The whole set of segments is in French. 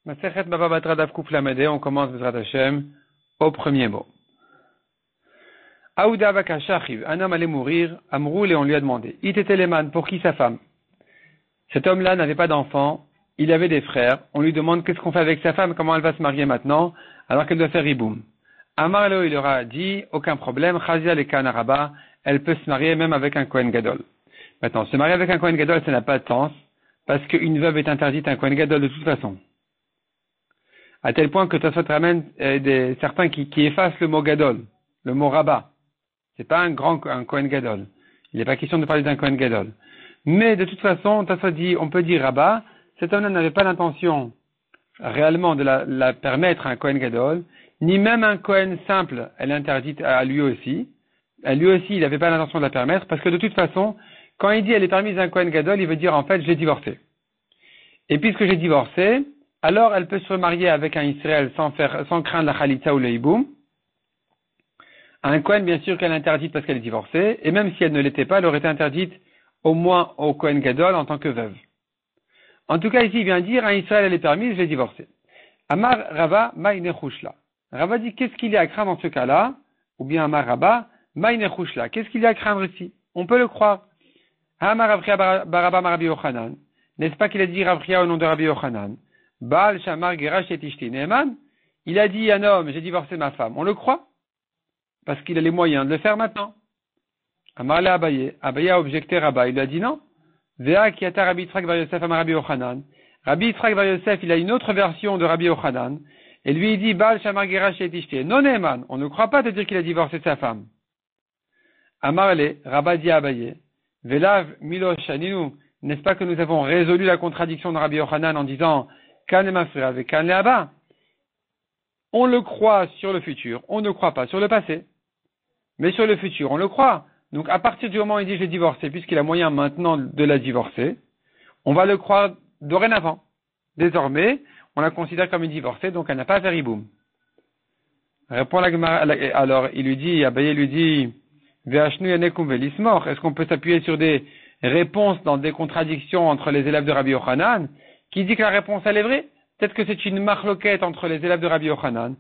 Masechet Baba Batra Daf Kuf Lamed, on commence Bezrat Hashem au premier mot. Aouda Baka Shachiv, un homme allait mourir, Amroul, et on lui a demandé, It Teleman, pour qui sa femme? Cet homme-là n'avait pas d'enfant, il avait des frères, on lui demande qu'est-ce qu'on fait avec sa femme, comment elle va se marier maintenant, alors qu'elle doit faire Riboum. Amar Lo, il leur a dit, aucun problème, Chazia le Kanaraba, elle peut se marier même avec un Kohen Gadol. Maintenant, se marier avec un Kohen Gadol, ça n'a pas de sens, parce qu'une veuve est interdite à un Kohen Gadol de toute façon. À tel point que Tosfot ramène certains qui effacent le mot Gadol, le mot Rabat. C'est pas un Kohen Gadol. Il n'est pas question de parler d'un Kohen Gadol. Mais de toute façon, Tosfot dit, on peut dire Rabat, cet homme-là n'avait pas l'intention réellement de la permettre à un Kohen Gadol, ni même un Kohen simple, elle est interdite à lui aussi. Lui aussi, il n'avait pas l'intention de la permettre, parce que de toute façon, quand il dit elle est permise à un Kohen Gadol, il veut dire en fait, j'ai divorcé. Et puisque j'ai divorcé, alors elle peut se remarier avec un Israël sans craindre la Khalitza ou le Hiboum. Un Kohen, bien sûr, qu'elle est interdite parce qu'elle est divorcée, et même si elle ne l'était pas, elle aurait été interdite au moins au Kohen Gadol en tant que veuve. En tout cas, ici, il vient dire, un Israël, elle est permise, je l'ai divorcée. Amar Rava, Maïne Chouchla. Rava dit, qu'est-ce qu'il y a à craindre dans ce cas-là? Ou bien Amar Rabba, Maïne Chouchla. Qu'est-ce qu'il y a à craindre ici? On peut le croire. Amar Avria Baraba Rabbi Yochanan. N'est-ce pas qu'il a dit Ravria au nom de Rabbi Yochanan? Baal Shamar Gerash et Tishti Neeman. Il a dit un homme, j'ai divorcé ma femme. On le croit? Parce qu'il a les moyens de le faire maintenant. Amar le Abaye. Abaye a objecté Rabba. Il lui a dit non. Vea Kiata Rabbi Yitzhak Bar Yosef Amar Rabbi Yochanan. Rabbi Yitzhak Bar Yosef, il a une autre version de Rabbi Yochanan. Et lui, il dit Baal Shamar Gerash et Tishti. Non Neeman. On ne croit pas de dire qu'il a divorcé sa femme. Amar le, Rabba dit à Abaye. Velav Milosh Aninu. N'est-ce pas que nous avons résolu la contradiction de Rabbi Yochanan en disant Kan le Mafra avec Kan le Abba? On le croit sur le futur, on ne croit pas sur le passé. Mais sur le futur, on le croit. Donc à partir du moment où il dit j'ai divorcé, puisqu'il a moyen maintenant de la divorcer, on va le croire dorénavant. Désormais, on la considère comme une divorcée, donc elle n'a pas à faire Iboum. Répond la Gemara, alors il lui dit, Abaye lui dit, Ve'ashnu yanekum ve'lismor. Est-ce qu'on peut s'appuyer sur des réponses dans des contradictions entre les élèves de Rabbi Yochanan, qui dit que la réponse elle est vraie? Peut-être que c'est une marloquette entre les élèves de Rabbi Yochanan.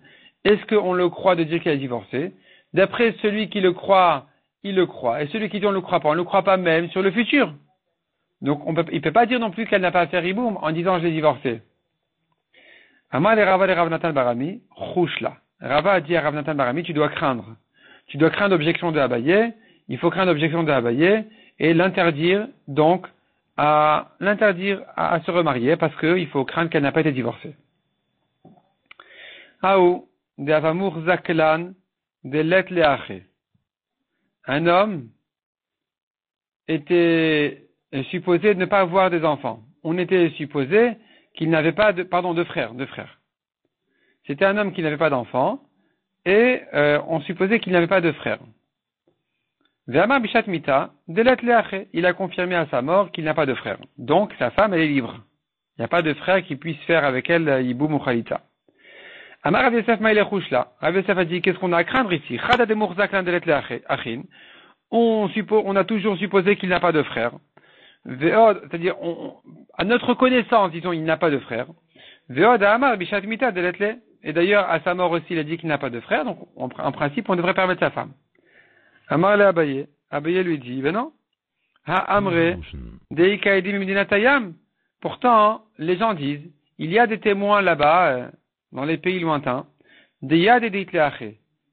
Est-ce qu'on le croit de dire qu'il a divorcé? D'après celui qui le croit, il le croit. Et celui qui dit on ne le croit pas, on ne le croit pas même sur le futur. Donc il ne peut pas dire non plus qu'elle n'a pas à faire Riboum en disant je l'ai divorcé. Amar le Rava le Rav Natan Barami, Chouchla. Rava a dit à Rav Natan Barami, tu dois craindre. Tu dois craindre l'objection de Abaye, il faut craindre l'objection de Abaye et l'interdire donc à se remarier parce qu'il faut craindre qu'elle n'a pas été divorcée. Aou, de Avamur Zaklan, de Let Leache. Un homme était supposé ne pas avoir des enfants. On était supposé qu'il n'avait pas de frères. C'était un homme qui n'avait pas d'enfants et on supposait qu'il n'avait pas de frères. Ve'amar bishat mita, delet leache. Il a confirmé à sa mort qu'il n'a pas de frère. Donc, sa femme, elle est libre. Il n'y a pas de frère qui puisse faire avec elle Yiboum ou Khalita. Amar Rav Yosef ma'ile chouchla. Rav Yosef a dit, qu'est-ce qu'on a à craindre ici? Chada de murzaklan delet leachin. On a toujours supposé qu'il n'a pas de frère. Ve'od, c'est-à-dire, à notre connaissance, disons, il n'a pas de frère. Ve'od amar bishat mita delet le. Et d'ailleurs, à sa mort aussi, il a dit qu'il n'a pas de frère. Donc, en principe, on devrait permettre sa femme. Amar le Abaye. Abaye lui dit, ben non. Ha amre, deika edim midinatayam. Pourtant, les gens disent, il y a des témoins là-bas, dans les pays lointains, deyad et deitleache,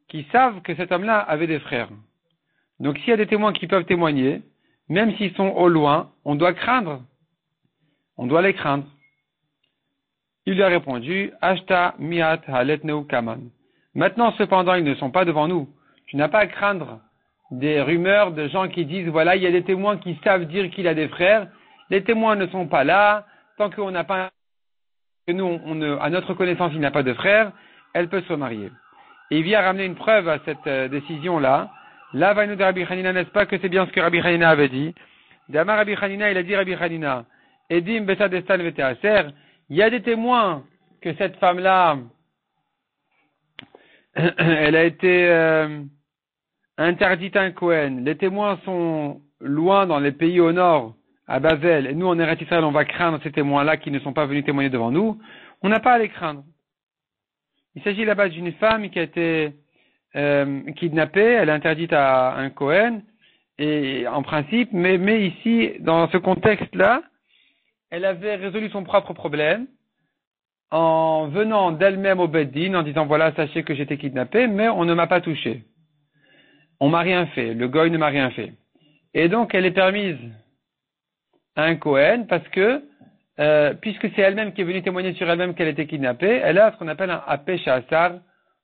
qui savent que cet homme-là avait des frères. Donc, s'il y a des témoins qui peuvent témoigner, même s'ils sont au loin, on doit craindre. On doit les craindre. Il lui a répondu, Ashta miat haletneu kaman. Maintenant, cependant, ils ne sont pas devant nous. Tu n'as pas à craindre des rumeurs de gens qui disent, voilà, il y a des témoins qui savent dire qu'il a des frères. Les témoins ne sont pas là. Tant qu'on n'a pas, que nous, à notre connaissance, il n'a pas de frère, elle peut se marier. Et il vient ramener une preuve à cette décision-là. Là, va nous dire Rabbi Hanina, n'est-ce pas que c'est bien ce que Rabbi Hanina avait dit? D'Amar Rabbi Hanina, il a dit Rabbi Hanina, Edim Besad Estal Veteaser, il y a des témoins que cette femme-là, elle a été interdite à un Kohen. Les témoins sont loin dans les pays au nord, à Bavel. Et nous, en Eretz Israël, on va craindre ces témoins-là qui ne sont pas venus témoigner devant nous. on n'a pas à les craindre. Il s'agit là-bas d'une femme qui a été kidnappée, elle est interdite à un Kohen, et en principe, mais ici, dans ce contexte-là, elle avait résolu son propre problème en venant d'elle-même au Beddin, en disant voilà, sachez que j'étais kidnappée, mais on ne m'a pas touché. On m'a rien fait, le goy ne m'a rien fait. Et donc, elle est permise à un Kohen parce que, puisque c'est elle-même qui est venue témoigner sur elle-même qu'elle était kidnappée, elle a ce qu'on appelle un apé shasar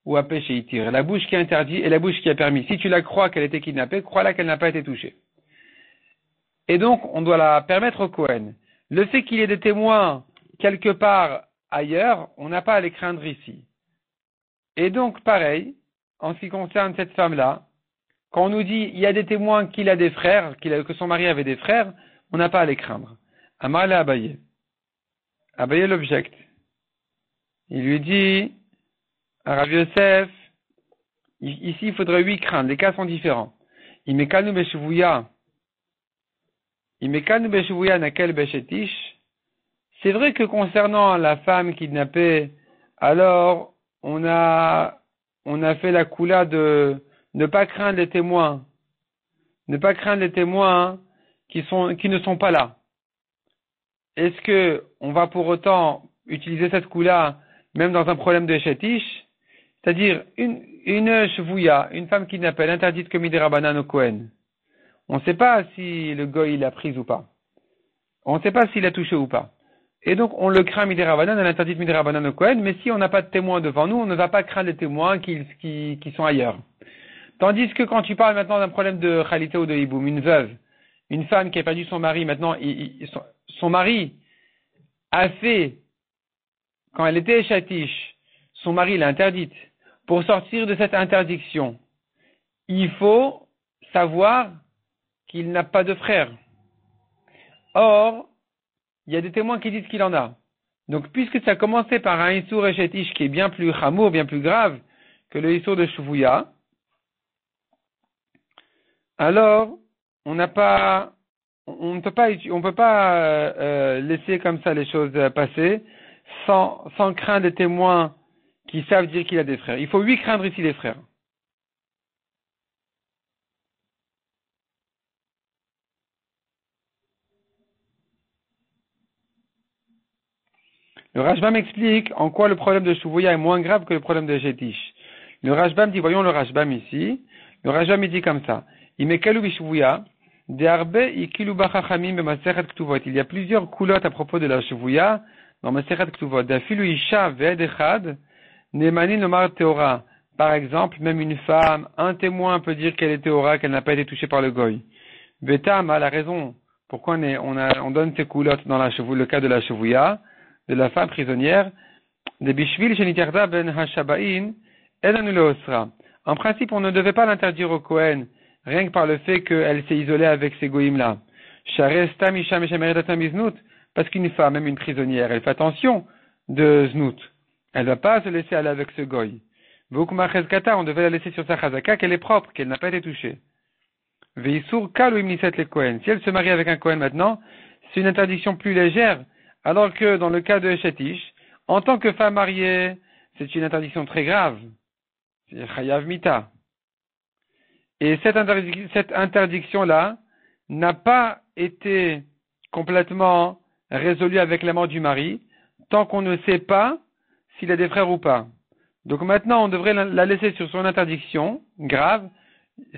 ou apé sheitir. La bouche qui interdit et la bouche qui a permis. Si tu la crois qu'elle était kidnappée, crois-la qu'elle n'a pas été touchée. Et donc, on doit la permettre au Kohen. Le fait qu'il y ait des témoins quelque part ailleurs, on n'a pas à les craindre ici. Et donc, pareil, en ce qui concerne cette femme-là, quand on nous dit il y a des témoins qu'il a des frères, que son mari avait des frères, on n'a pas à les craindre. Amar le Abaye. Abaye l'objecte. Il lui dit à Rav Yosef, ici il faudrait 8 craindre, les cas sont différents. Imekanu beshuvuya nakel beshetish. C'est vrai que concernant la femme kidnappée, alors on a fait la coula de ne pas craindre les témoins. Ne pas craindre les témoins qui ne sont pas là. Est-ce que on va pour autant utiliser cette coula même dans un problème de chétiche? C'est-à-dire une chevouilla, une femme kidnappée, interdite comme Midirabanan au Kohen. On ne sait pas si le goy l'a prise ou pas. On ne sait pas s'il l'a touché ou pas. Et donc, on le craint Midirabanan, elle interdit Midirabanan au Kohen, mais si on n'a pas de témoins devant nous, on ne va pas craindre les témoins qui sont ailleurs. Tandis que quand tu parles maintenant d'un problème de Khalité ou de Hiboum, une veuve, une femme qui a perdu son mari, maintenant, son mari a fait, quand elle était chatiche, son mari l'a interdite. Pour sortir de cette interdiction, il faut savoir qu'il n'a pas de frère. Or, il y a des témoins qui disent qu'il en a. Donc, puisque ça a commencé par un Issour et Chetish qui est bien plus chamour, bien plus grave que le Issour de Shuvouya, alors, on ne peut pas laisser comme ça les choses passer sans craindre des témoins qui savent dire qu'il a des frères. Il faut 8 craindre ici les frères. Le Rashbam explique en quoi le problème de Shuvouya est moins grave que le problème de Jetish. Le Rashbam dit, voyons le Rashbam ici, le Rashbam dit comme ça, il y a plusieurs coulottes à propos de la Shuvouya dans Masechet Ktuvot. Par exemple, même une femme, un témoin peut dire qu'elle est Théora, qu'elle n'a pas été touchée par le goy. Betam a la raison pourquoi on donne ces coulottes dans le cas de la Shuvouya, de la femme prisonnière, de Bishvil Shenitarda ben Hashabain, en principe, on ne devait pas l'interdire au Kohen, rien que par le fait qu'elle s'est isolée avec ces goïms-là. Parce qu'une femme, même une prisonnière, elle fait attention de znout. Elle ne va pas se laisser aller avec ce goy. On devait la laisser sur sa chazaka, qu'elle est propre, qu'elle n'a pas été touchée. Veisur kal ou imniset le Kohen. Si elle se marie avec un Kohen maintenant, c'est une interdiction plus légère, alors que dans le cas de Shetish, en tant que femme mariée, c'est une interdiction très grave. C'est chayav mita. Et cette interdiction-là n'a pas été complètement résolue avec la mort du mari, tant qu'on ne sait pas s'il a des frères ou pas. Donc maintenant, on devrait la laisser sur son interdiction, grave,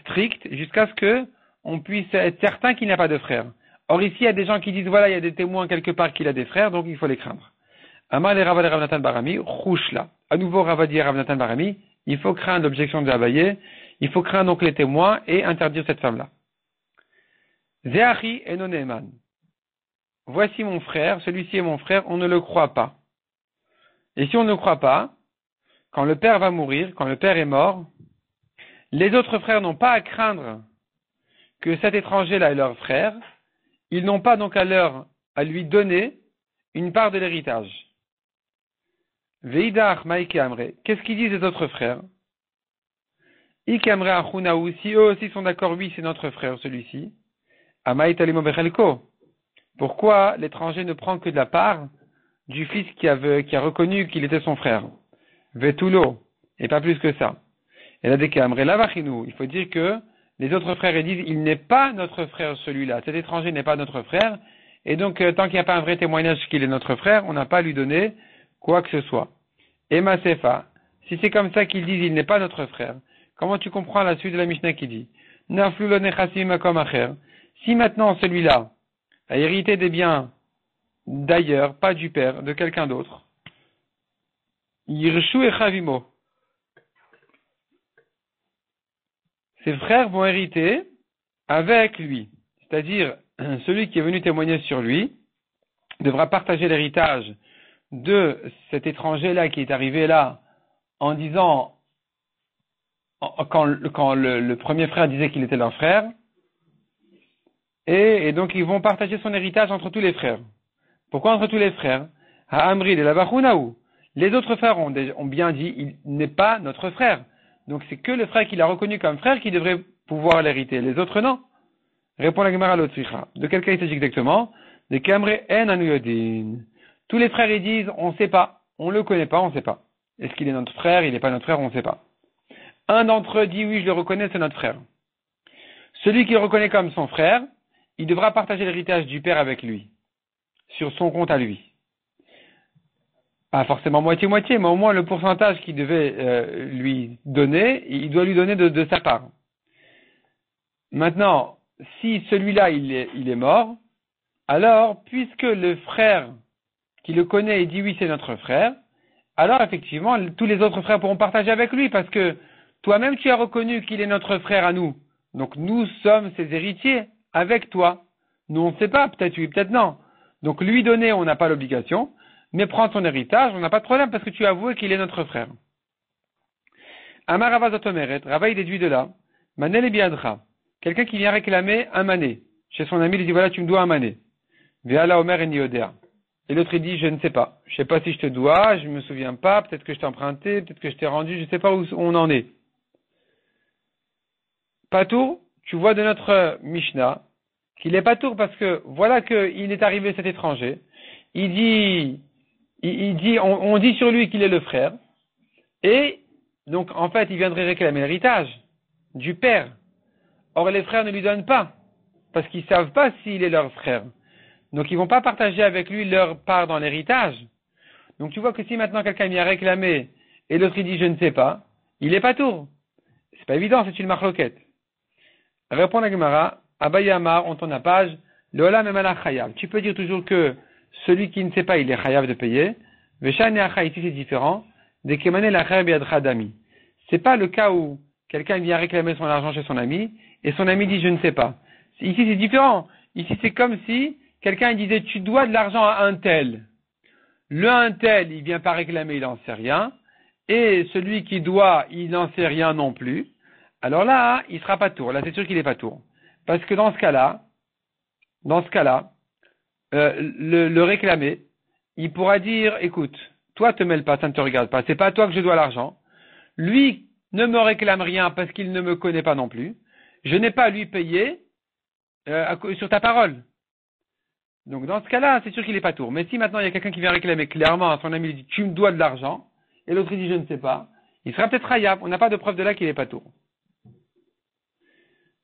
stricte, jusqu'à ce que on puisse être certain qu'il n'a pas de frères. Or ici, il y a des gens qui disent, voilà, il y a des témoins quelque part qu'il a des frères, donc il faut les craindre. Amar le Rava de Rav Natan Barami, rouchla. À nouveau, Rava dit à Rav Natan Barami, il faut craindre l'objection de Abaye, il faut craindre donc les témoins et interdire cette femme-là. Zeachi et Noneman. Voici mon frère, celui-ci est mon frère, on ne le croit pas. Et si on ne le croit pas, quand le père va mourir, quand le père est mort, les autres frères n'ont pas à craindre que cet étranger-là est leur frère, ils n'ont pas donc à lui donner une part de l'héritage. Veidach Maïke Amre. Qu'est-ce qu'ils disent les autres frères? Ik Amre Achunaou. Si eux aussi sont d'accord, oui, c'est notre frère, celui-ci. Amaït Alimo Bechelko. Pourquoi l'étranger ne prend que de la part du fils qui a reconnu qu'il était son frère. Vetulo, et pas plus que ça. Et là, il faut dire que les autres frères ils disent, il n'est pas notre frère celui-là, cet étranger n'est pas notre frère, et donc tant qu'il n'y a pas un vrai témoignage qu'il est notre frère, on n'a pas à lui donner quoi que ce soit. Et Masefa, si c'est comme ça qu'ils disent, il n'est pas notre frère, comment tu comprends la suite de la Mishnah qui dit, si maintenant celui-là a hérité des biens d'ailleurs, pas du père, de quelqu'un d'autre, Yirshu et Chavimo, ses frères vont hériter avec lui. C'est-à-dire, celui qui est venu témoigner sur lui devra partager l'héritage de cet étranger-là qui est arrivé là en disant, quand le premier frère disait qu'il était leur frère, et donc ils vont partager son héritage entre tous les frères. Pourquoi entre tous les frères? Ha'amri de la Bachunaou. Les autres frères ont bien dit, il n'est pas notre frère. Donc c'est que le frère qu'il a reconnu comme frère qui devrait pouvoir l'hériter. Les autres non. Répond la Gemara Lotzricha. De quel cas il s'agit exactement? De Kamre en Anuyodin. Tous les frères ils disent, on ne sait pas. On ne le connaît pas, on ne sait pas. Est-ce qu'il est notre frère? Il n'est pas notre frère, on ne sait pas. Un d'entre eux dit, oui, je le reconnais, c'est notre frère. Celui qui le reconnaît comme son frère, il devra partager l'héritage du père avec lui. Sur son compte à lui. Pas forcément moitié-moitié, mais au moins le pourcentage qu'il devait lui donner, il doit lui donner de sa part. Maintenant, si celui-là il est mort, alors puisque le frère qui le connaît et dit oui c'est notre frère, alors effectivement tous les autres frères pourront partager avec lui parce que toi-même tu as reconnu qu'il est notre frère à nous. Donc nous sommes ses héritiers avec toi. Nous on ne sait pas, peut-être oui, peut-être non. Donc lui donner on n'a pas l'obligation. Mais prends ton héritage, on n'a pas de problème parce que tu as avoué qu'il est notre frère. Amar Rava Zotomeret, Rava il déduit de là, Manel et Biadra, quelqu'un qui vient réclamer un mané. Chez son ami, il dit voilà, tu me dois un mané. Veala Omer et Niodea. Et l'autre il dit je ne sais pas. Je ne sais pas si je te dois, je ne me souviens pas, peut-être que je t'ai emprunté, peut-être que je t'ai rendu, je ne sais pas où on en est. Patour, tu vois de notre Mishnah qu'il est patour parce que voilà qu'il est arrivé cet étranger. Il dit, on dit sur lui qu'il est le frère, et donc en fait il viendrait réclamer l'héritage du père. Or les frères ne lui donnent pas, parce qu'ils ne savent pas s'il est leur frère. Donc ils ne vont pas partager avec lui leur part dans l'héritage. Donc tu vois que si maintenant quelqu'un vient réclamer, et l'autre il dit je ne sais pas, il est pas tour. C'est pas évident, c'est une marloquette. Répond la Gemara, Abayamar, on tourne la page, le olam est malach chayav. Tu peux dire toujours que celui qui ne sait pas, il est chayav de payer. Veshan et acha, ici c'est différent. De kemane l'acher biadra dami. C'est pas le cas où quelqu'un vient réclamer son argent chez son ami, et son ami dit je ne sais pas. Ici c'est différent. Ici c'est comme si quelqu'un disait tu dois de l'argent à un tel. Le un tel, il vient pas réclamer, il n'en sait rien. Et celui qui doit, il n'en sait rien non plus. Alors là, il sera pas tour. Là, c'est sûr qu'il est pas tour. Parce que dans ce cas-là, le réclamer, il pourra dire, écoute, toi te mêle pas, ça ne te regarde pas, c'est pas à toi que je dois l'argent. Lui ne me réclame rien parce qu'il ne me connaît pas non plus. Je n'ai pas à lui payer sur ta parole. Donc dans ce cas-là, c'est sûr qu'il est pas tour. Mais si maintenant il y a quelqu'un qui vient réclamer clairement à son ami, il dit tu me dois de l'argent, et l'autre il dit je ne sais pas, il sera peut-être hayab. On n'a pas de preuve de là qu'il est pas tour.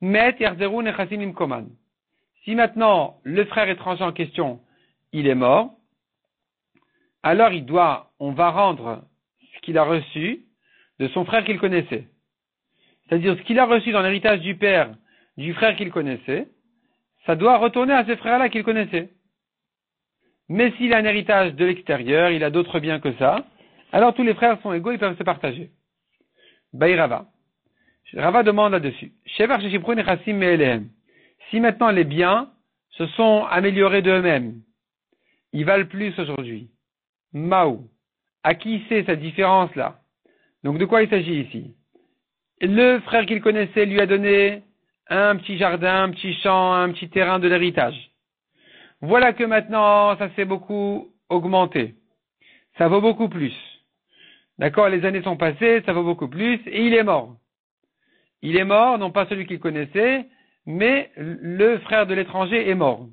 Met yarzeru nechasim imkoman. Si maintenant le frère étranger en question, il est mort, alors on va rendre ce qu'il a reçu de son frère qu'il connaissait. C'est-à-dire ce qu'il a reçu dans l'héritage du père, du frère qu'il connaissait, ça doit retourner à ce frère-là qu'il connaissait. Mais s'il a un héritage de l'extérieur, il a d'autres biens que ça, alors tous les frères sont égaux, ils peuvent se partager. Baïrava. Rava demande là-dessus. Si maintenant les biens se sont améliorés d'eux-mêmes, ils valent plus aujourd'hui. Maou. À qui c'est cette différence-là? Donc de quoi il s'agit ici? Le frère qu'il connaissait lui a donné un petit jardin, un petit champ, un petit terrain de l'héritage. Voilà que maintenant, ça s'est beaucoup augmenté. Ça vaut beaucoup plus. D'accord, les années sont passées, ça vaut beaucoup plus, et il est mort. Il est mort, non pas celui qu'il connaissait, mais le frère de l'étranger est mort.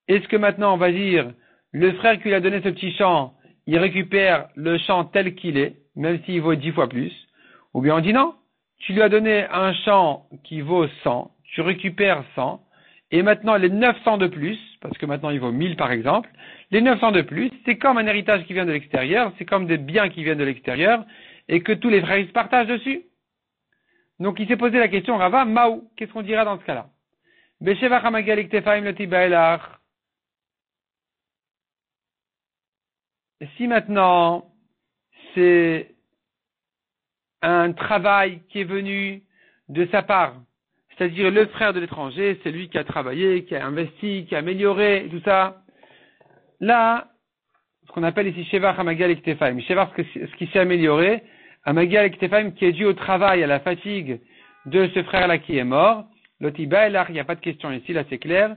Est-ce que maintenant on va dire, Le frère qui lui a donné ce petit champ, il récupère le champ tel qu'il est, même s'il vaut 10 fois plus. Ou bien on dit non, tu lui as donné un champ qui vaut 100, tu récupères 100, et maintenant les 900 de plus, parce que maintenant il vaut 1000 par exemple, les 900 de plus, c'est comme un héritage qui vient de l'extérieur, c'est comme des biens qui viennent de l'extérieur, et que tous les frères ils se partagent dessus. Donc il s'est posé la question, Rava, Maou, qu'est-ce qu'on dira dans ce cas-là? Beshevach hamagia liktefaim loti baelach. Si maintenant c'est un travail qui est venu de sa part, c'est-à-dire le frère de l'étranger, c'est lui qui a travaillé, qui a investi, qui a amélioré, tout ça. Là, ce qu'on appelle ici Shevach Hamagia Lektefaim. Shevach, ce qui s'est amélioré, Hamagia Lektefaim, qui est dû au travail, à la fatigue de ce frère-là qui est mort. Lotiba, là, il n'y a pas de question ici, là c'est clair.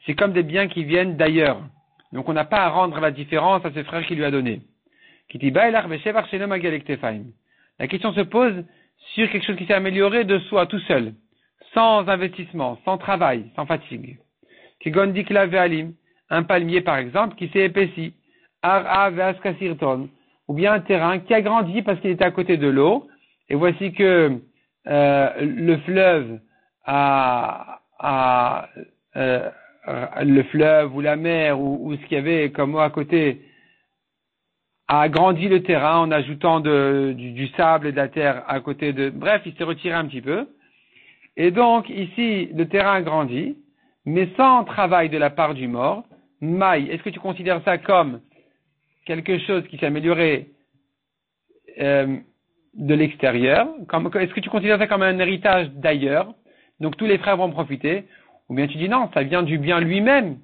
C'est comme des biens qui viennent d'ailleurs. Donc on n'a pas à rendre la différence à ce frère qui lui a donné. La question se pose sur quelque chose qui s'est amélioré de soi, tout seul, sans investissement, sans travail, sans fatigue. Un palmier par exemple qui s'est épaissi, ou bien un terrain qui a grandi parce qu'il était à côté de l'eau, et voici que le fleuve le fleuve ou la mer ou ce qu'il y avait comme eau à côté a agrandi le terrain en ajoutant du sable et de la terre à côté de... Bref, il s'est retiré un petit peu. Et donc, ici, le terrain a grandi, mais sans travail de la part du mort. Maï, est-ce que tu considères ça comme quelque chose qui s'est amélioré de l'extérieur? Est-ce que tu considères ça comme un héritage d'ailleurs? Donc, tous les frères vont profiter. Ou bien tu dis non, ça vient du bien lui-même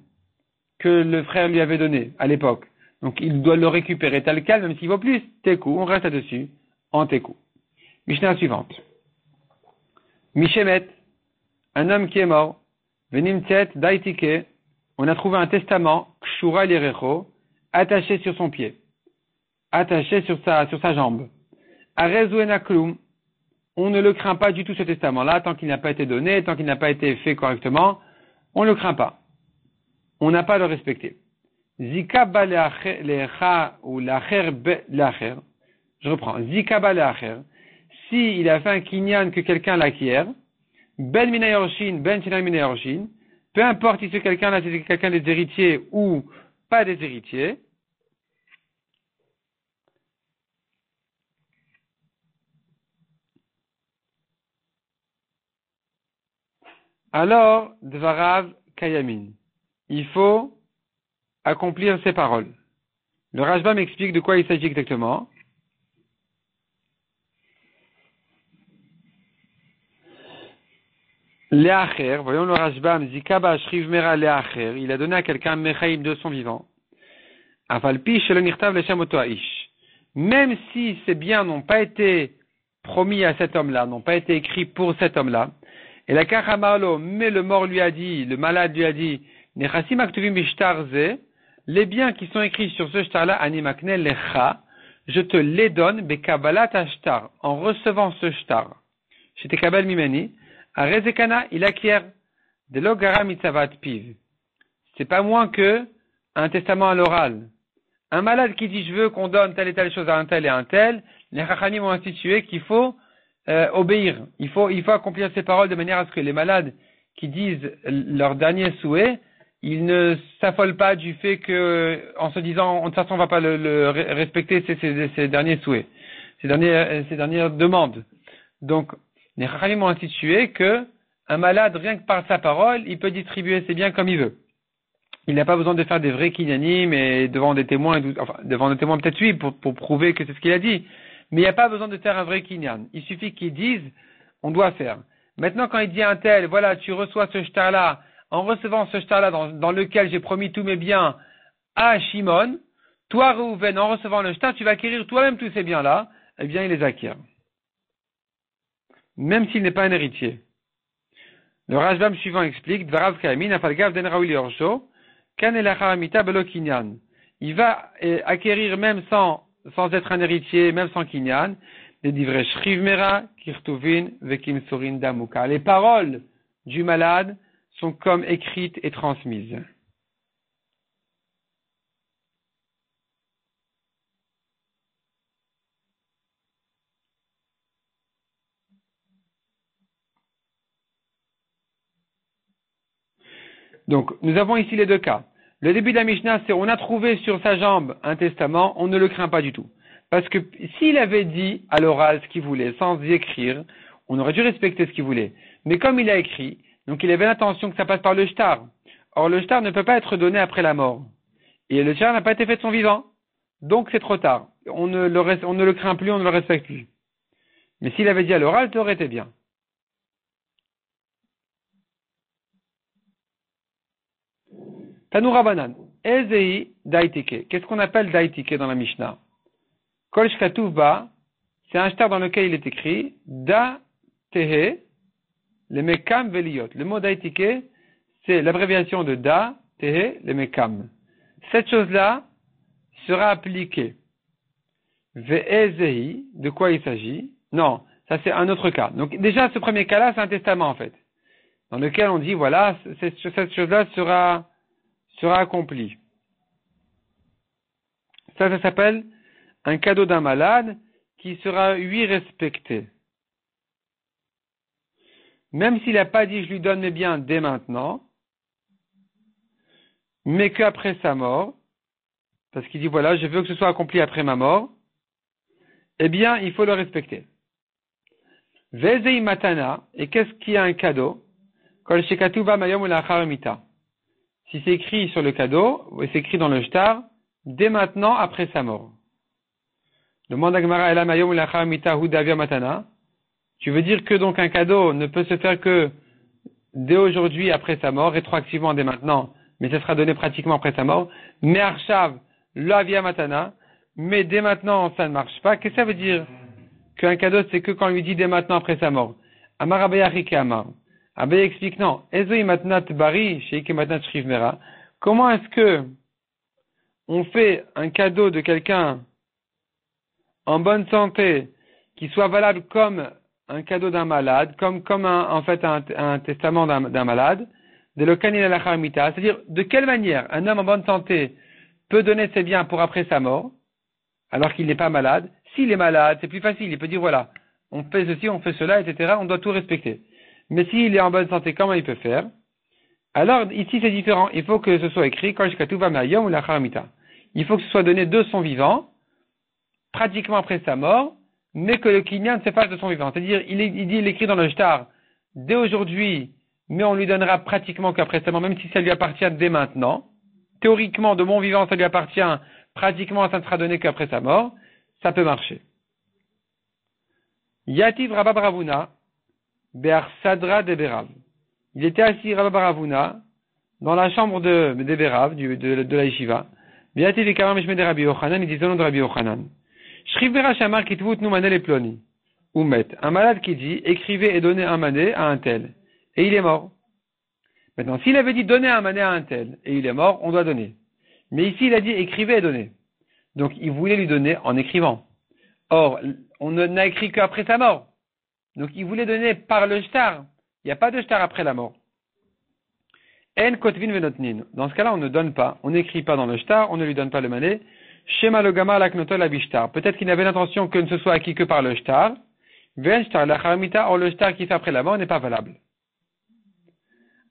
que le frère lui avait donné à l'époque. Donc il doit le récupérer tel quel, même s'il vaut plus. Tekou, on reste là-dessus, en Tekou. Mishnah suivante. Mishemet, un homme qui est mort, Venimtset Daitike, on a trouvé un testament, Kshura Lerecho, attaché sur son pied, attaché sur sa jambe. Arezuena Klum, on ne le craint pas du tout ce testament-là, tant qu'il n'a pas été donné, tant qu'il n'a pas été fait correctement, on ne le craint pas. On n'a pas à le respecter. Zika ba lecha ou l'acher l'acher. Je reprends. Zika ba lecher. Si il a fait un kinyan que quelqu'un l'acquiert, ben minayorshin, ben shinay minayorshin, peu importe si ce quelqu'un-là c'est quelqu'un des héritiers ou pas des héritiers, alors, Dvarav Kayamin. Il faut accomplir ces paroles. Le Rashbam m'explique de quoi il s'agit exactement. Leacher, voyons le Rashbam, Zikaba Shriv Mera Leacher, il a donné à quelqu'un Mechaïm de son vivant. Afalpi Shelo Nirtav Leshem Oto Aish. Même si ces biens n'ont pas été promis à cet homme-là, n'ont pas été écrits pour cet homme-là, et la Kachamarlo, mais le mort lui a dit, le malade lui a dit, Nechasim Aktuvim Bishtarze, les biens qui sont écrits sur ce shtar-là, Animakne Lecha, je te les donne, Bekabalat Ashtar, en recevant ce shtar. Chez Tekabel Mimeni, à Rezekana, il acquiert de l'Ogara Mitzavat Piv. C'est pas moins que un testament à l'oral. Un malade qui dit je veux qu'on donne telle et telle chose à un tel et à un tel, les Chachamim ont institué qu'il faut obéir. Il faut accomplir ces paroles de manière à ce que les malades qui disent leur dernier souhait, ils ne s'affolent pas du fait que, en se disant, de toute façon, on ne va pas le respecter ces derniers souhaits, ces dernières demandes. Donc, les Chachamim ont institué que un malade, rien que par sa parole, il peut distribuer ses biens comme il veut. Il n'a pas besoin de faire des vrais kinyanim et devant des témoins, devant des témoins peut-être oui, pour prouver que c'est ce qu'il a dit. Mais il n'y a pas besoin de faire un vrai kinyan. Il suffit qu'ils disent, on doit faire. Maintenant, quand il dit à un tel, voilà, tu reçois ce shtar-là, en recevant ce shtar-là dans lequel j'ai promis tous mes biens à Shimon, toi, Reuven, en recevant le shtar, tu vas acquérir toi-même tous ces biens-là, eh bien, il les acquiert. Même s'il n'est pas un héritier. Le Rashbam suivant explique, Dvarav Kayamin, Afalgav Den Raoul Yorsho, Kan Elachamita Belo Kinyan. Il va acquérir même sans être un héritier, même sans kinyan, des divrei shriv mera, kirtuvin, vekim surin damuka. Les paroles du malade sont comme écrites et transmises. Donc, nous avons ici les deux cas. Le début de la Mishnah, c'est on a trouvé sur sa jambe un testament, on ne le craint pas du tout. Parce que s'il avait dit à l'oral ce qu'il voulait, sans y écrire, on aurait dû respecter ce qu'il voulait. Mais comme il a écrit, donc il avait l'intention que ça passe par le shtar. Or, le shtar ne peut pas être donné après la mort. Et le shtar n'a pas été fait de son vivant. Donc, c'est trop tard. On ne le craint plus, on ne le respecte plus. Mais s'il avait dit à l'oral, ça aurait été bien. Tanoura Banan. Ezei daitike. Qu'est-ce qu'on appelle daitike dans la Mishnah? Kol shkatuvba, c'est un shtar dans lequel il est écrit da tehe le mekam veliot. Le mot daitike, c'est l'abréviation de da tehe le mekam. Cette chose-là sera appliquée. Ve'ezei, de quoi il s'agit? Non, ça c'est un autre cas. Donc déjà, ce premier cas-là, c'est un testament en fait, dans lequel on dit, voilà, cette chose-là sera accomplie. Ça s'appelle un cadeau d'un malade qui sera, lui, respecté. Même s'il n'a pas dit, je lui donne mes biens dès maintenant, mais qu'après sa mort, parce qu'il dit, voilà, je veux que ce soit accompli après ma mort, eh bien, il faut le respecter. Vezei matana, et qu'est-ce qui est un cadeau? Kol shekatuva mayom ulachar mita. Si c'est écrit sur le cadeau, ou c'est écrit dans le shtar, dès maintenant, après sa mort. Demande à Gemara, Ela mayom ulachar mita hu davia matana. Tu veux dire que donc un cadeau ne peut se faire que dès aujourd'hui, après sa mort, rétroactivement dès maintenant, mais ça sera donné pratiquement après sa mort. Mais arshav, la via matana, mais dès maintenant, ça ne marche pas. Qu'est-ce que ça veut dire? Qu'un cadeau, c'est que quand on lui dit dès maintenant après sa mort. Amar Abaya Rike Amar. Abaya explique, non. Ezoi matnat bari, sheike matnat shrivmera. Comment est-ce que on fait un cadeau de quelqu'un en bonne santé, qui soit valable comme un cadeau d'un malade, comme un testament d'un malade, de l'okanil al acharmita, c'est-à-dire de quelle manière un homme en bonne santé peut donner ses biens pour après sa mort, alors qu'il n'est pas malade. S'il est malade, c'est plus facile, il peut dire voilà, on fait ceci, on fait cela, etc., on doit tout respecter. Mais s'il est en bonne santé, comment il peut faire? Alors, ici c'est différent, il faut que ce soit écrit, il faut que ce soit donné de son vivant, pratiquement après sa mort, mais que le kinyan se fasse de son vivant. C'est-à-dire, il écrit dans le shtar, dès aujourd'hui, mais on lui donnera pratiquement qu'après sa mort, même si ça lui appartient dès maintenant. Théoriquement, de mon vivant, ça lui appartient, pratiquement, ça ne sera donné qu'après sa mort. Ça peut marcher. Yativ Rabba Baravuna, Be'ar Sadra de Berav. Il était assis, Rabba Baravuna, dans la chambre de Berav, de la yeshiva. Yativ Ikama Mishme de Rabbi Yochanan, il dit au nom de Rabbi Yochanan. Shrivera Shamar Kitvut nu mané les ploni. Oumet. Un malade qui dit, écrivez et donnez un mané à un tel. Et il est mort. Maintenant, s'il avait dit donnez un mané à un tel, et il est mort, on doit donner. Mais ici, il a dit écrivez et donnez. Donc, il voulait lui donner en écrivant. Or, on n'a écrit qu'après sa mort. Donc, il voulait donner par le shtar. Il n'y a pas de shtar après la mort. En kotvin venotnin. Dans ce cas-là, on ne donne pas. On n'écrit pas dans le shtar, on ne lui donne pas le mané. Shema logama laknotol abishtar. Peut-être qu'il n'avait l'intention que ne se soit acquis que par le shtar. Ven shtar la charamita, or le shtar qui fait après la mort n'est pas valable.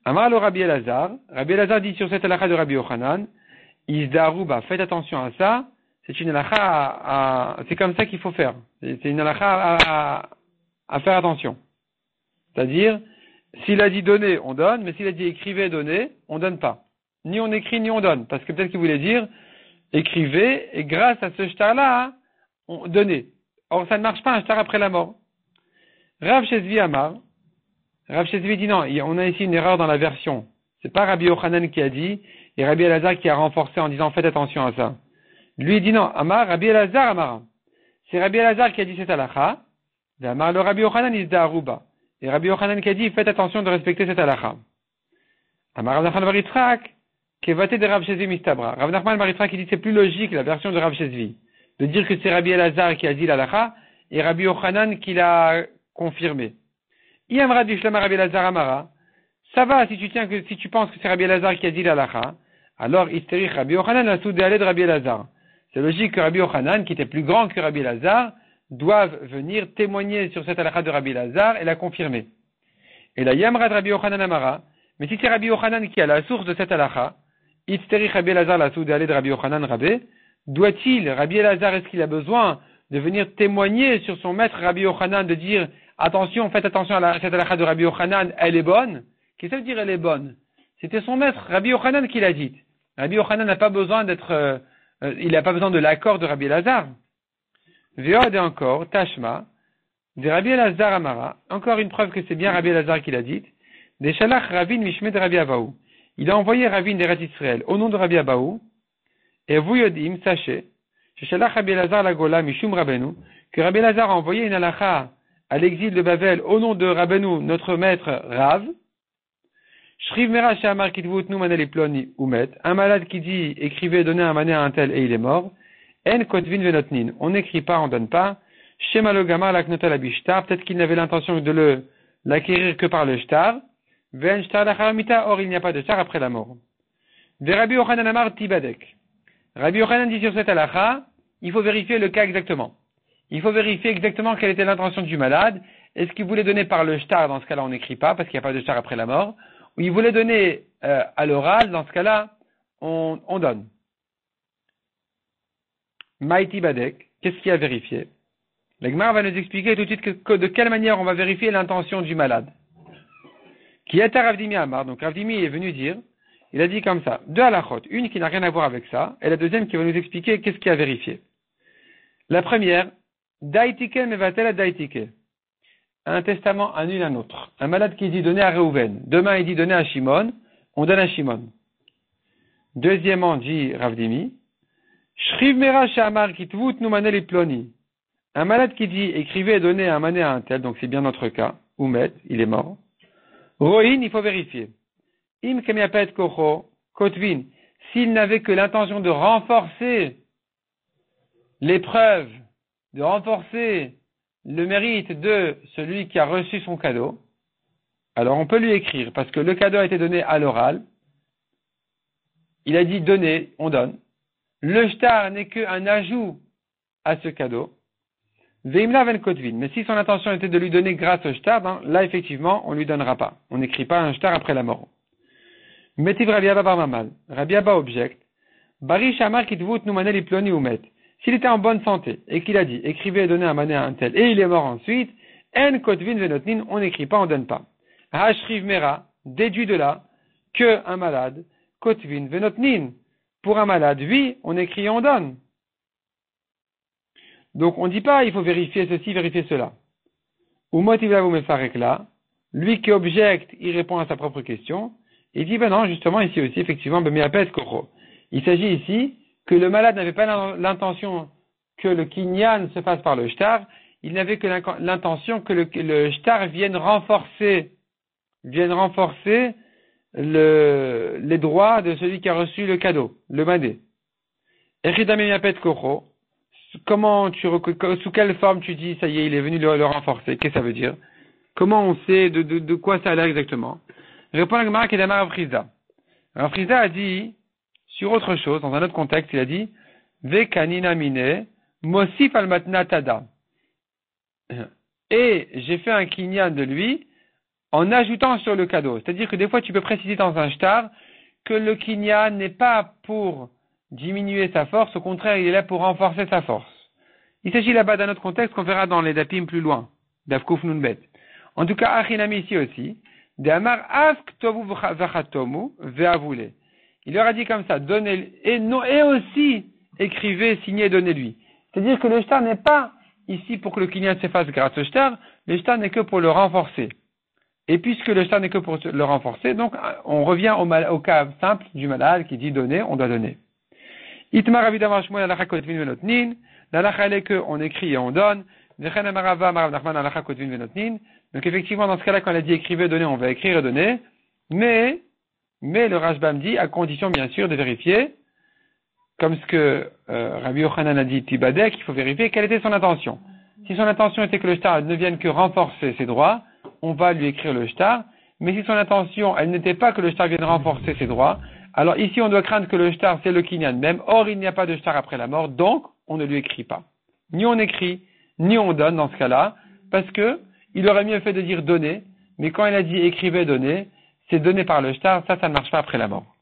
Amar le Rabbi Elazar. Rabbi Elazar dit sur cette halakha de Rabbi Yochanan, Izdaruba, faites attention à ça. C'est une halakha c'est comme ça qu'il faut faire. C'est une halakha à faire attention. C'est-à-dire, s'il a dit donner, on donne, mais s'il a dit écrivez, donnez, on donne pas. Ni on écrit, ni on donne. Parce que peut-être qu'il voulait dire, écrivez, et grâce à ce shtar-là, on donnez. Or, ça ne marche pas un shtar après la mort. Rav Shezvi Amar. Rav Shezvi dit non, on a ici une erreur dans la version. C'est pas Rabbi Yochanan qui a dit, et Rabbi Elazar qui a renforcé en disant faites attention à ça. Lui il dit non, Amar, Rabbi Elazar Amar. C'est Rabbi Elazar qui a dit cette halakha. Amar le Rabbi Yochanan isda aruba. Et Rabbi Yochanan qui a dit faites attention de respecter cette halakha. Amar Rav Nachman bar Yitzchak, kevaté de Rav Shezvi mistabra. Rav Nachman bar Yitzchak qui dit c'est plus logique la version de Rav Shezvi. De dire que c'est Rabbi Elazar qui a dit l'halakha et Rabbi Yochanan qui l'a confirmé. Iamra du Shlama Rabbi Elazar Amara. Ça va si tu penses que c'est Rabbi Elazar qui a dit l'halakha. Alors, Isterich Rabbi Yochanan la soudéalé de Rabbi Elazar. C'est logique que Rabbi Yochanan, qui était plus grand que Rabbi Elazar, doive venir témoigner sur cette halakha de Rabbi Elazar et la confirmer. Et la Yamra de Rabbi Yochanan Amara, Mais si c'est Rabbi Yochanan qui a la source de cette halakha, Itzterich Rabbi Elazar la soudalé de Rabbi Yochanan Rabbi, doit-il, Rabbi Elazar, est-ce qu'il a besoin de venir témoigner sur son maître Rabbi Yochanan, de dire, attention, faites attention à cette halakha de Rabbi Yochanan, elle est bonne? Qu'est-ce que ça veut dire elle est bonne? C'était son maître, Rabbi Yochanan, qui l'a dit. Rabbi Yochanan n'a pas besoin il n'a pas besoin de l'accord de Rabbi Elazar. Veod et encore, Tashma, de Rabbi Elazar Amara, encore une preuve que c'est bien Rabbi Elazar qui l'a dit, des Shalach Ravin Mishmet de Rabbi Abaou. Il a envoyé Ravin d'Eretz Israël au nom de Rabbi Abaou, et vous Yodim, sachez, Shalach Rabbi Elazar la Gola Mishum Rabbeinu, que Rabbi Elazar a envoyé une halakha à l'exil de Babel au nom de Rabbeinu, notre maître Rav, Shriv Mera Shamar Kitvut Nu Manel Ploni Umet, un malade qui dit, écrivez, donnez un mané à un tel et il est mort, En Kotvin Venotnin, on n'écrit pas, on donne pas, Shema lo Gamar Laknotel Abishtar, peut-être qu'il n'avait l'intention de l'acquérir que par le shtar, Ven Shtar Lacharamita, or il n'y a pas de shtar après la mort. Ve Rabbi Yochanan Amar Tibadek. Rabbi Yochanan dit sur cette halakha, il faut vérifier le cas exactement. Il faut vérifier exactement quelle était l'intention du malade. Est-ce qu'il voulait donner par le shtar, dans ce cas-là on n'écrit pas, parce qu'il n'y a pas de shtar après la mort, ou il voulait donner à l'oral, dans ce cas-là, on donne. Maïti Badek, qu'est-ce qu'il y a à vérifier? L'Egmar va nous expliquer tout de suite de quelle manière on va vérifier l'intention du malade. Qui est à Ravdimi Amar, donc Ravdimi est venu dire, il a dit comme ça, deux halachot, une qui n'a rien à voir avec ça, et la deuxième qui va nous expliquer qu'est-ce qu'il y a à vérifier. La première, Daitike mevatel daitike. Un testament annule un autre. Un malade qui dit donner à Reuven, demain il dit donner à Shimon, on donne à Shimon. Deuxièmement, dit Ravdimi, Shriv mera shamar kitvut nu manel ploni. Un malade qui dit écrivez et donnez un mané à un tel, donc c'est bien notre cas, Oumet, il est mort. Rohin, il faut vérifier. Im kemiapet kocho, kotvin, s'il n'avait que l'intention de renforcer l'épreuve, de renforcer le mérite de celui qui a reçu son cadeau, alors on peut lui écrire, parce que le cadeau a été donné à l'oral, il a dit donner, on donne. Le shtar n'est qu'un ajout à ce cadeau. Veimla ven kotvin, mais si son intention était de lui donner grâce au shtar, là effectivement on lui donnera pas. On n'écrit pas un shtar après la mort. Metiv Rabbi Abba bar Mamal, Rabbi Abba objecte, Bari shamar kitvut nu manel ploni umet. S'il était en bonne santé et qu'il a dit écrivez et donnez un mané à un tel et il est mort ensuite, en kotvin venotnin, on n'écrit pas, on donne pas. Hashriv mera, déduit de là que un malade, kotvin venotnin, pour un malade, oui, on écrit et on donne. Donc on ne dit pas il faut vérifier ceci, vérifier cela. Ou motivlavu mefarek là, lui qui objecte, il répond à sa propre question. Il dit ben non, justement ici aussi, effectivement, il s'agit ici que le malade n'avait pas l'intention que le kinyan se fasse par le shtar, il n'avait que l'intention que le shtar vienne renforcer les droits de celui qui a reçu le cadeau, le madé. Comment sous quelle forme tu dis, ça y est, il est venu le renforcer, qu'est-ce que ça veut dire? Comment on sait de quoi ça a l'air exactement? Répond la Gemara Kedamar Rav Chizda. Rav Chizda a dit, sur autre chose, dans un autre contexte, il a dit, Vekanina mine, mosif al matna tada. Et j'ai fait un kinyan de lui, en ajoutant sur le cadeau. C'est-à-dire que des fois, tu peux préciser dans un shtar que le kinyan n'est pas pour diminuer sa force, au contraire, il est là pour renforcer sa force. Il s'agit là-bas d'un autre contexte qu'on verra dans les dapim plus loin. Davkouf Nunbet. En tout cas, Achinami ici aussi, de Amar Afk Tovu Vachatomu Veavule. Il leur a dit comme ça, donnez et aussi écrivez, signez, donnez-lui. C'est-à-dire que le shtar n'est pas ici pour que le kinyan se fasse grâce au shtar, le shtar n'est que pour le renforcer. Et puisque le shtar n'est que pour le renforcer, donc on revient au cas simple du malade qui dit donner, on doit donner. Itmar Avidamar Shmuel Alacha Kotvin Venotnin, l'alacha elle est qu'on écrit et on donne. Vechen Amarava Marav Nachman Alacha Kotvin Venotnin. Donc effectivement, dans ce cas-là, quand elle a dit écrivez, donnez, on va écrire et donner. Mais le Rashbam dit, à condition bien sûr de vérifier, comme ce que Rabbi Yochanan a dit, Tibadek, il faut vérifier quelle était son intention. Si son intention était que le shtar ne vienne que renforcer ses droits, on va lui écrire le shtar. Mais si son intention, elle n'était pas que le shtar vienne renforcer ses droits, alors ici on doit craindre que le shtar c'est le kinyan même. Or il n'y a pas de shtar après la mort, donc on ne lui écrit pas. Ni on écrit, ni on donne dans ce cas-là, parce que il aurait mieux fait de dire donner, mais quand il a dit écrivez, donnez, c'est donné par le shtar, ça ne marche pas après la mort.